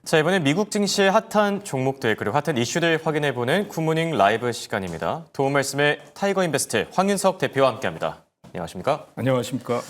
자, 이번엔 미국 증시의 핫한 종목들 그리고 핫한 이슈들 확인해보는 굿모닝 라이브 시간입니다. 도움 말씀에 타이거 인베스트 황윤석 대표와 함께합니다. 안녕하십니까? 안녕하십니까?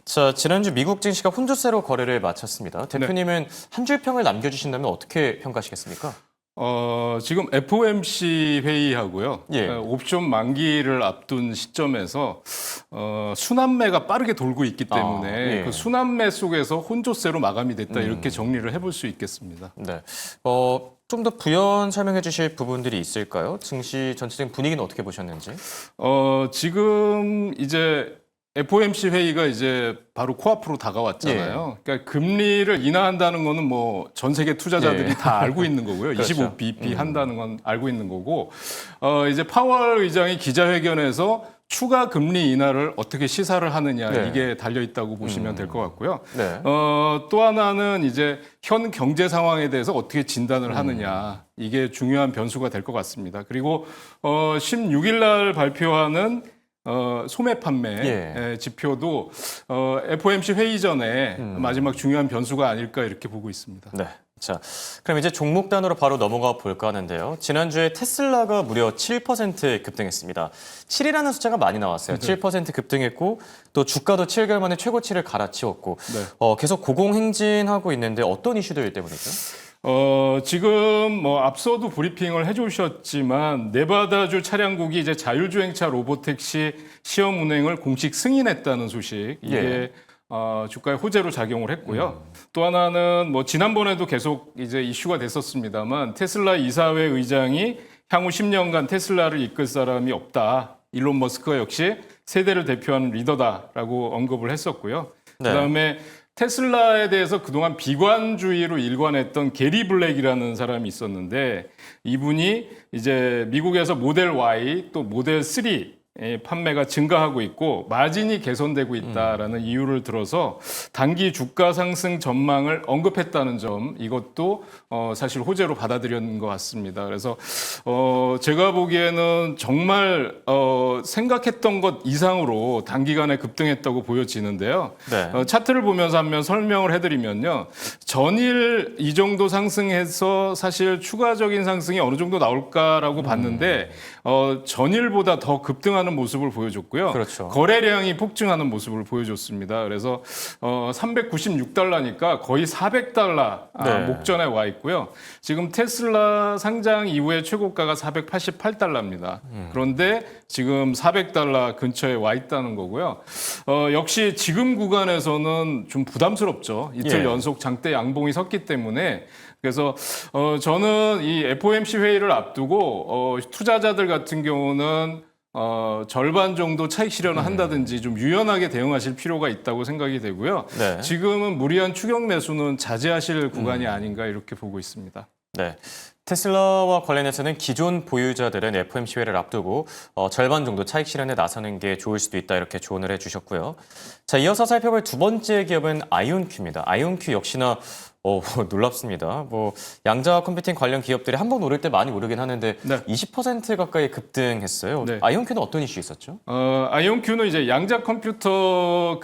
자, 지난주 미국 증시가 혼조세로 거래를 마쳤습니다. 대표님은 한 줄 평을 남겨주신다면 어떻게 평가하시겠습니까? 지금 FOMC 회의하고요. 예. 옵션 만기를 앞둔 시점에서 순환매가 빠르게 돌고 있기 때문에 예. 그 순환매 속에서 혼조세로 마감이 됐다 이렇게 정리를 해볼 수 있겠습니다. 네. 좀 더 부연 설명해 주실 부분들이 있을까요? 증시 전체적인 분위기는 어떻게 보셨는지? 지금 이제 FOMC 회의가 이제 바로 코앞으로 다가왔잖아요. 그러니까 금리를 인하한다는 거는 뭐 전 세계 투자자들이 예. 다 알고 있는 거고요. 그렇죠. 25bp 한다는 건 알고 있는 거고, 이제 파월 의장이 기자회견에서 추가 금리 인하를 어떻게 시사를 하느냐 네. 이게 달려 있다고 보시면 될 것 같고요. 네. 또 하나는 이제 현 경제 상황에 대해서 어떻게 진단을 하느냐 이게 중요한 변수가 될 것 같습니다. 그리고 16일 날 발표하는 소매 판매 예. 지표도 FOMC 회의 전에 마지막 중요한 변수가 아닐까 이렇게 보고 있습니다. 네. 자, 그럼 이제 종목 단으로 바로 넘어가 볼까 하는데요. 지난주에 테슬라가 무려 7% 급등했습니다. 7이라는 숫자가 많이 나왔어요. 7% 급등했고 또 주가도 7개월 만에 최고치를 갈아치웠고 계속 고공행진하고 있는데 어떤 이슈들 때문이죠? 지금 뭐 앞서도 브리핑을 해주셨지만 네바다주 차량국이 이제 자율주행차 로보택시 시험 운행을 공식 승인했다는 소식 이게 예. 주가에 호재로 작용을 했고요. 또 하나는 뭐 지난번에도 계속 이제 이슈가 됐었습니다만 테슬라 이사회 의장이 향후 10년간 테슬라를 이끌 사람이 없다. 일론 머스크가 역시 세대를 대표하는 리더다라고 언급을 했었고요. 네. 그다음에 테슬라에 대해서 그동안 비관주의로 일관했던 게리 블랙이라는 사람이 있었는데 이분이 이제 미국에서 모델 Y 또 모델 3 판매가 증가하고 있고 마진이 개선되고 있다라는 이유를 들어서 단기 주가 상승 전망을 언급했다는 점 이것도 사실 호재로 받아들였는 것 같습니다. 그래서 제가 보기에는 정말 생각했던 것 이상으로 단기간에 급등했다고 보여지는데요. 네. 차트를 보면서 한번 설명을 해드리면요. 전일 이 정도 상승해서 사실 추가적인 상승이 어느 정도 나올까라고 봤는데 전일보다 더 급등하는 모습을 보여줬고요. 그렇죠. 거래량이 폭증하는 모습을 보여줬습니다. 그래서 396달러니까 거의 400달러 네. 목전에 와 있고요. 지금 테슬라 상장 이후에 최고가가 488달러입니다. 그런데 지금 400달러 근처에 와 있다는 거고요. 역시 지금 구간에서는 좀 부담스럽죠. 이틀 예. 연속 장대 양봉이 섰기 때문에 그래서 저는 이 FOMC 회의를 앞두고 투자자들 같은 경우는 절반 정도 차익 실현을 한다든지 좀 유연하게 대응하실 필요가 있다고 생각이 되고요. 네. 지금은 무리한 추격 매수는 자제하실 구간이 아닌가 이렇게 보고 있습니다. 네. 테슬라와 관련해서는 기존 보유자들은 FOMC 회의를 앞두고 절반 정도 차익 실현에 나서는 게 좋을 수도 있다 이렇게 조언을 해주셨고요. 자, 이어서 살펴볼 두 번째 기업은 아이온큐입니다. 아이온큐 역시나 놀랍습니다. 뭐 양자 컴퓨팅 관련 기업들이 한 번 오를 때 많이 오르긴 하는데 네. 20% 가까이 급등했어요. 네. 아이온큐는 어떤 이슈 있었죠? 아이온큐는 이제 양자 컴퓨터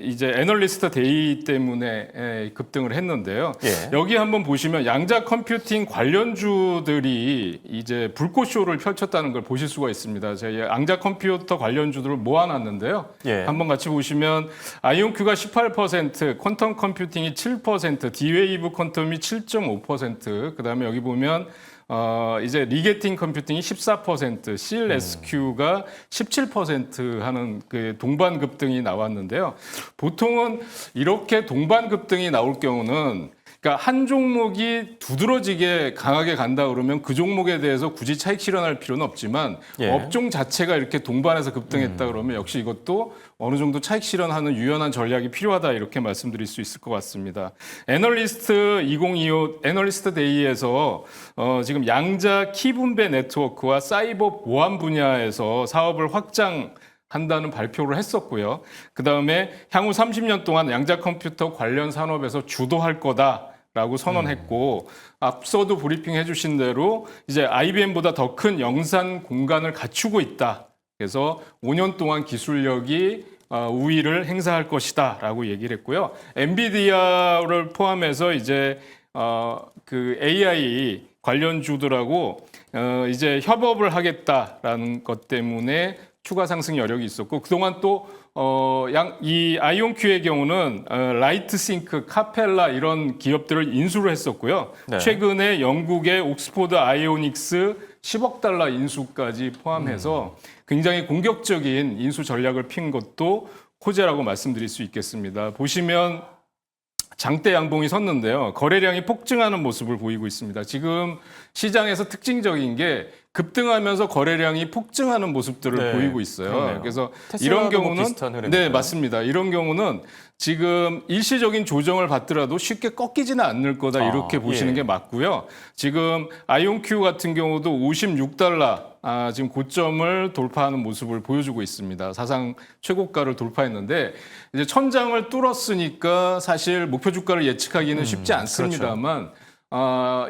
이제 애널리스트 데이 때문에 급등을 했는데요. 예. 여기 한번 보시면 양자 컴퓨팅 관련주들이 이제 불꽃쇼를 펼쳤다는 걸 보실 수가 있습니다. 제가 양자 컴퓨터 관련주들을 모아놨는데요. 예. 한번 같이 보시면 아이온큐가 18%, 퀀텀 컴퓨팅이 7%, 디웨이브 퀀텀이 7.5%, 그다음에 여기 보면 이제 리게팅 컴퓨팅이 14%, CLSQ가 17% 하는 그 동반 급등이 나왔는데요. 보통은 이렇게 동반 급등이 나올 경우는 그러니까 한 종목이 두드러지게 강하게 간다 그러면 그 종목에 대해서 굳이 차익 실현할 필요는 없지만 예. 업종 자체가 이렇게 동반해서 급등했다 그러면 역시 이것도 어느 정도 차익 실현하는 유연한 전략이 필요하다 이렇게 말씀드릴 수 있을 것 같습니다. 애널리스트 2025 애널리스트 데이에서 지금 양자 키 분배 네트워크와 사이버 보안 분야에서 사업을 한다는 발표를 했었고요. 그다음에 향후 30년 동안 양자 컴퓨터 관련 산업에서 주도할 거다라고 선언했고 앞서도 브리핑 해주신 대로 이제 IBM보다 더 큰 영산 공간을 갖추고 있다. 그래서 5년 동안 기술력이 우위를 행사할 것이다라고 얘기를 했고요. 엔비디아를 포함해서 이제 그 AI 관련주들하고 이제 협업을 하겠다라는 것 때문에 추가 상승 여력이 있었고 그동안 또 이 아이온큐의 경우는 라이트싱크, 카펠라 이런 기업들을 인수를 했었고요. 네. 최근에 영국의 옥스포드 아이오닉스 10억 달러 인수까지 포함해서 굉장히 공격적인 인수 전략을 핀 것도 호재라고 말씀드릴 수 있겠습니다. 보시면 장대 양봉이 섰는데요. 거래량이 폭증하는 모습을 보이고 있습니다. 지금 시장에서 특징적인 게 급등하면서 거래량이 폭증하는 모습들을 네, 보이고 있어요. 그러네요. 그래서 테슬라도 이런 경우는 비슷한 흐름이고요. 네, 맞습니다. 이런 경우는 지금 일시적인 조정을 받더라도 쉽게 꺾이지는 않을 거다 이렇게 보시는 예. 게 맞고요. 지금 아이온큐 같은 경우도 56달러 지금 고점을 돌파하는 모습을 보여주고 있습니다. 사상 최고가를 돌파했는데 이제 천장을 뚫었으니까 사실 목표 주가를 예측하기는 쉽지 않습니다만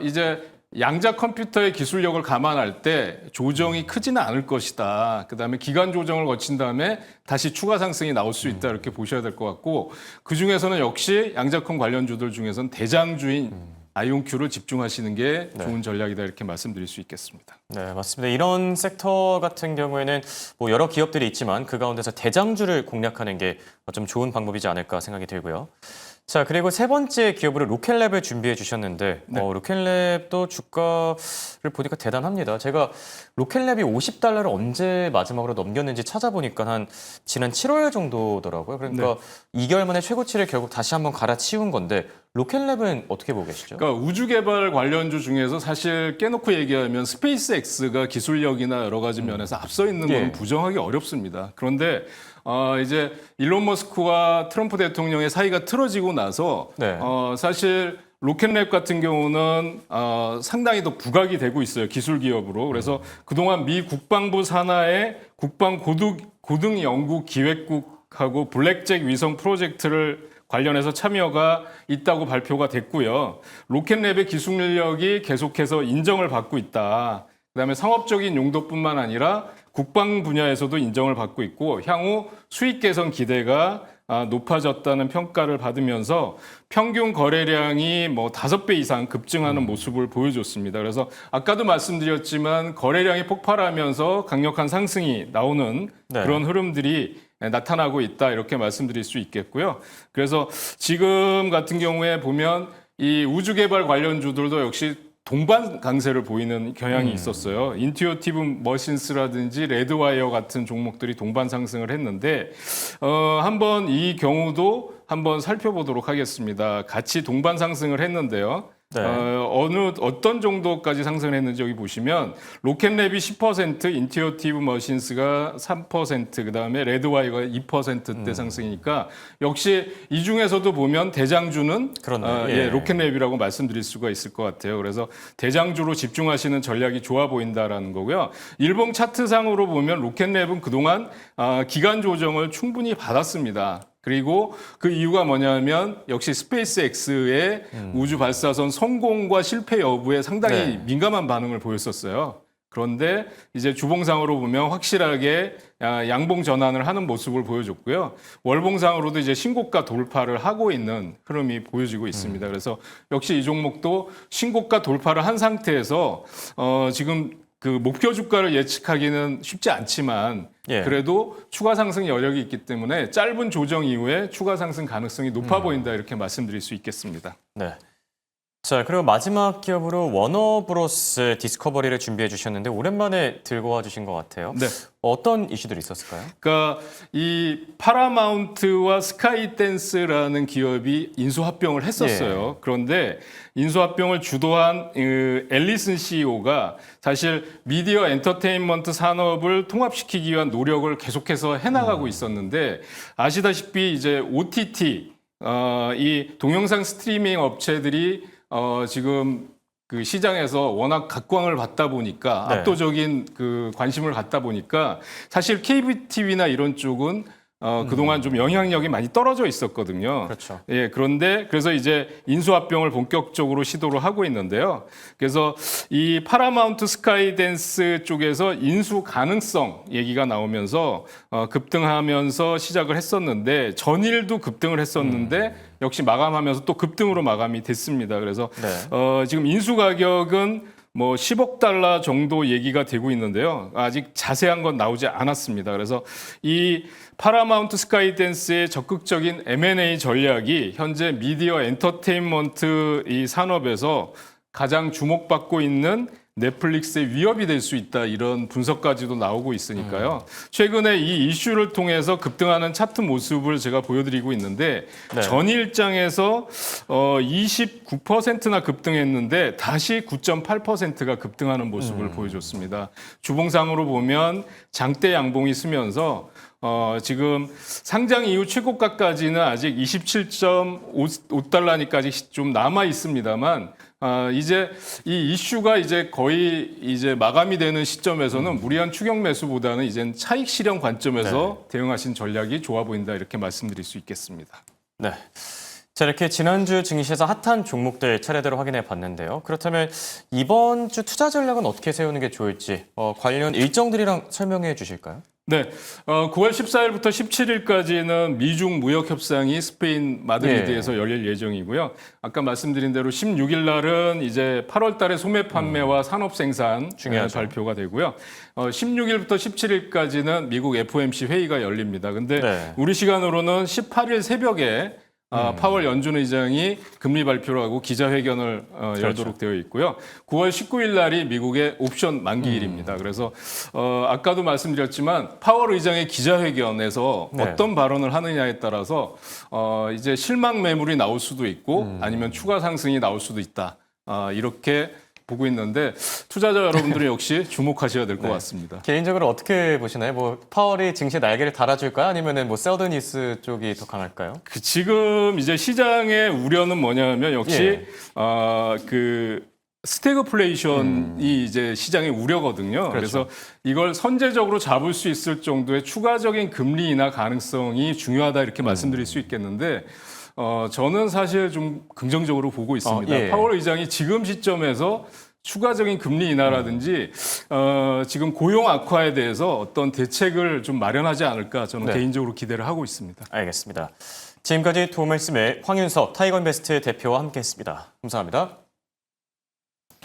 이제 양자 컴퓨터의 기술력을 감안할 때 조정이 크지는 않을 것이다. 그다음에 기간 조정을 거친 다음에 다시 추가 상승이 나올 수 있다 이렇게 보셔야 될 것 같고 그중에서는 역시 양자컴 관련주들 중에서는 대장주인 아이온큐를 집중하시는 게 좋은 전략이다 이렇게 말씀드릴 수 있겠습니다. 네, 맞습니다. 이런 섹터 같은 경우에는 뭐 여러 기업들이 있지만 그 가운데서 대장주를 공략하는 게 좀 좋은 방법이지 않을까 생각이 들고요. 자, 그리고 세 번째 기업으로 로켓랩을 준비해 주셨는데 로켓랩도 주가를 보니까 대단합니다. 제가 로켓랩이 50달러를 언제 마지막으로 넘겼는지 찾아보니까 한 지난 7월 정도더라고요. 그러니까 2개월 만에 최고치를 결국 다시 한번 갈아치운 건데 로켓랩은 어떻게 보고 계시죠? 그러니까 우주 개발 관련주 중에서 사실 깨놓고 얘기하면 스페이스X가 기술력이나 여러 가지 면에서 앞서 있는 건 부정하기 어렵습니다. 그런데 이제 일론 머스크와 트럼프 대통령의 사이가 틀어지고 나서 사실 로켓랩 같은 경우는 상당히 더 부각이 되고 있어요. 기술 기업으로. 그래서 그동안 미 국방부 산하의 국방 고등 연구 기획국하고 블랙잭 위성 프로젝트를 관련해서 참여가 있다고 발표가 됐고요. 로켓랩의 기술력이 계속해서 인정을 받고 있다. 그다음에 상업적인 용도뿐만 아니라 국방 분야에서도 인정을 받고 있고 향후 수익 개선 기대가 높아졌다는 평가를 받으면서 평균 거래량이 뭐 5배 이상 급증하는 모습을 보여줬습니다. 그래서 아까도 말씀드렸지만 거래량이 폭발하면서 강력한 상승이 나오는 그런 흐름들이 나타나고 있다 이렇게 말씀드릴 수 있겠고요. 그래서 지금 같은 경우에 보면 이 우주 개발 관련주들도 역시 동반 강세를 보이는 경향이 있었어요. 인투이티브 머신스라든지 레드와이어 같은 종목들이 동반 상승을 했는데 한번 이 경우도 한번 살펴보도록 하겠습니다. 같이 동반 상승을 했는데요. 어떤 정도까지 상승을 했는지 여기 보시면 로켓랩이 10%, 인투이티브 머신스가 3%, 그다음에 레드와이어가 2%대 상승이니까 역시 이 중에서도 보면 대장주는 로켓랩이라고 말씀드릴 수가 있을 것 같아요. 그래서 대장주로 집중하시는 전략이 좋아 보인다라는 거고요. 일봉 차트상으로 보면 로켓랩은 그동안 기간 조정을 충분히 받았습니다. 그리고 그 이유가 뭐냐면 역시 스페이스X의 우주 발사선 성공과 실패 여부에 상당히 민감한 반응을 보였었어요. 그런데 이제 주봉상으로 보면 확실하게 양봉 전환을 하는 모습을 보여줬고요. 월봉상으로도 이제 신고가 돌파를 하고 있는 흐름이 보여지고 있습니다. 그래서 역시 이 종목도 신고가 돌파를 한 상태에서 지금 그 목표 주가를 예측하기는 쉽지 않지만 그래도 추가 상승 여력이 있기 때문에 짧은 조정 이후에 추가 상승 가능성이 높아 보인다 이렇게 말씀드릴 수 있겠습니다. 네. 자, 그리고 마지막 기업으로 워너브로스 디스커버리를 준비해 주셨는데 오랜만에 들고 와 주신 것 같아요. 어떤 이슈들이 있었을까요? 그러니까 이 파라마운트와 스카이댄스라는 기업이 인수합병을 했었어요. 그런데 인수합병을 주도한 앨리슨 CEO가 사실 미디어 엔터테인먼트 산업을 통합시키기 위한 노력을 계속해서 해나가고 있었는데 아시다시피 이제 OTT 이 동영상 스트리밍 업체들이 지금 그 시장에서 워낙 각광을 받다 보니까 압도적인 그 관심을 갖다 보니까 사실 케이블 TV나 이런 쪽은 그동안 좀 영향력이 많이 떨어져 있었거든요. 그렇죠. 그런데 그래서 이제 인수합병을 본격적으로 시도를 하고 있는데요. 그래서 이 파라마운트 스카이댄스 쪽에서 인수 가능성 얘기가 나오면서 급등하면서 시작을 했었는데 전일도 급등을 했었는데 역시 마감하면서 또 급등으로 마감이 됐습니다. 그래서 네. 지금 인수 가격은 뭐 10억 달러 정도 얘기가 되고 있는데요. 아직 자세한 건 나오지 않았습니다. 그래서 이 파라마운트 스카이댄스의 적극적인 M&A 전략이 현재 미디어 엔터테인먼트 이 산업에서 가장 주목받고 있는 넷플릭스의 위협이 될 수 있다, 이런 분석까지도 나오고 있으니까요. 최근에 이 이슈를 통해서 급등하는 차트 모습을 제가 보여드리고 있는데 네. 전일장에서 29%나 급등했는데 다시 9.8%가 급등하는 모습을 보여줬습니다. 주봉상으로 보면 장대 양봉이 쓰면서 지금 상장 이후 최고가까지는 아직 27.5달러니까지 좀 남아 있습니다만, 이제 이 이슈가 이제 거의 이제 마감이 되는 시점에서는 무리한 추격 매수보다는 이젠 차익 실현 관점에서 대응하신 전략이 좋아 보인다, 이렇게 말씀드릴 수 있겠습니다. 네. 자, 이렇게 지난주 증시에서 핫한 종목들 차례대로 확인해 봤는데요. 그렇다면 이번 주 투자 전략은 어떻게 세우는 게 좋을지 관련 일정들이랑 설명해 주실까요? 네, 9월 14일부터 17일까지는 미중 무역 협상이 스페인 마드리드에서 열릴 예정이고요. 아까 말씀드린 대로 16일 날은 이제 8월 달에 소매 판매와 산업 생산 중요하죠. 발표가 되고요. 16일부터 17일까지는 미국 FOMC 회의가 열립니다. 근데 네. 우리 시간으로는 18일 새벽에 파월 연준 의장이 금리 발표를 하고 기자회견을 열도록 되어 있고요. 9월 19일 날이 미국의 옵션 만기일입니다. 그래서 아까도 말씀드렸지만 파월 의장의 기자회견에서 네. 어떤 발언을 하느냐에 따라서 이제 실망 매물이 나올 수도 있고 아니면 추가 상승이 나올 수도 있다. 이렇게 보고 있는데 투자자 여러분들이 역시 주목하셔야 될 것 같습니다. 개인적으로 어떻게 보시나요? 뭐 파월이 증시 날개를 달아줄까요? 아니면은 뭐 셀더 뉴스 쪽이 더 강할까요? 지금 이제 시장의 우려는 뭐냐면 역시 예. 그 스태그플레이션이 이제 시장의 우려거든요. 그렇죠. 그래서 이걸 선제적으로 잡을 수 있을 정도의 추가적인 금리 인하 가능성이 중요하다, 이렇게 말씀드릴 수 있겠는데 저는 사실 좀 긍정적으로 보고 있습니다. 예. 파월 의장이 지금 시점에서 추가적인 금리 인하라든지 지금 고용 악화에 대해서 어떤 대책을 좀 마련하지 않을까, 저는 네. 개인적으로 기대를 하고 있습니다. 알겠습니다. 지금까지 도움 말씀에 황윤석 타이거인베스트 대표와 함께했습니다. 감사합니다.